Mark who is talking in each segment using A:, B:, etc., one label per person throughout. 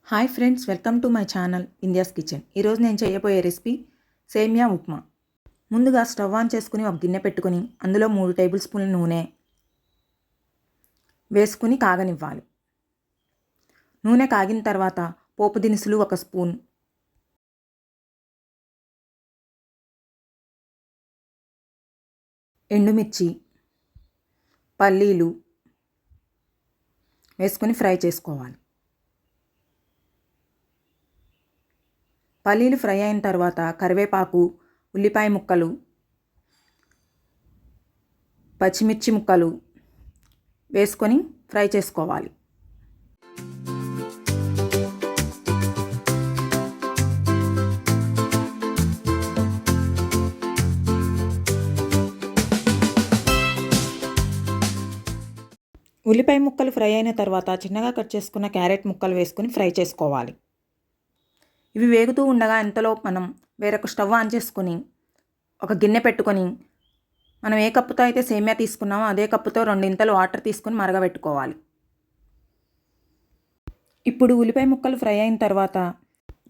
A: Hi friends, welcome to my channel India's kitchen. ఈరోజు నేను చేయబోయే రెసిపీ సేమియా ఉప్మా. ముందుగా స్టవ్ ఆన్ చేసుకుని ఒక గిన్నె పెట్టుకుని అందులో 3 టేబుల్ స్పూన్ల నూనె వేసుకుని కాగనివ్వాలి. నూనె కాగిన తర్వాత పోపు దినుసులు 1 స్పూన్, ఎండుమిర్చి, పల్లీలు వేసుకొని ఫ్రై చేసుకోవాలి. పల్లీలు ఫ్రై అయిన తర్వాత కరివేపాకు, ఉల్లిపాయ ముక్కలు, పచ్చిమిర్చి ముక్కలు వేసుకొని ఫ్రై చేసుకోవాలి. ఉల్లిపాయ ముక్కలు ఫ్రై అయిన తర్వాత చిన్నగా కట్ చేసుకున్న క్యారెట్ ముక్కలు వేసుకొని ఫ్రై చేసుకోవాలి. ఇవి వేగుతూ ఉండగా ఇంతలో మనం వేరొక స్టవ్ ఆన్ చేసుకొని ఒక గిన్నె పెట్టుకొని మనం ఏ కప్పుతో అయితే సేమియా తీసుకున్నామో అదే కప్పుతో 2 ఇంతలు వాటర్ తీసుకొని మరగబెట్టుకోవాలి. ఇప్పుడు ఉల్లిపాయ ముక్కలు ఫ్రై అయిన తర్వాత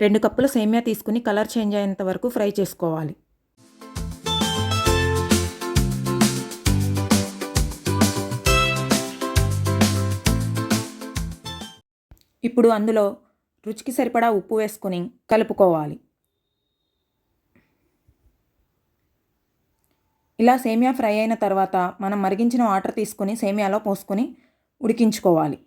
A: 2 కప్పుల సేమియా తీసుకుని కలర్ చేంజ్ అయ్యేంత వరకు ఫ్రై చేసుకోవాలి. ఇప్పుడు అందులో రుచికి సరిపడా ఉప్పు వేసుకొని కలుపుకోవాలి. ఇలా సేమియా ఫ్రై అయిన తర్వాత మనం మరిగించిన వాటర్ తీసుకొని సేమియాలో పోసుకొని ఉడికించుకోవాలి.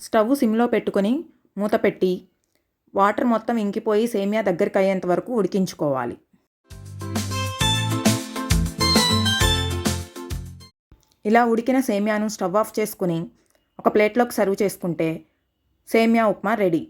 A: స్టవ్ సిమ్లో పెట్టుకొని మూత పెట్టి వాటర్ మొత్తం ఇంకిపోయి సేమియా దగ్గరికి అయ్యేంత వరకు ఉడికించుకోవాలి. ఇలా ఉడికిన సేమియాను స్టవ్ ఆఫ్ చేసుకుని ఒక ప్లేట్లోకి సర్వ్ చేసుకుంటే సేమియా ఉప్మా రెడీ.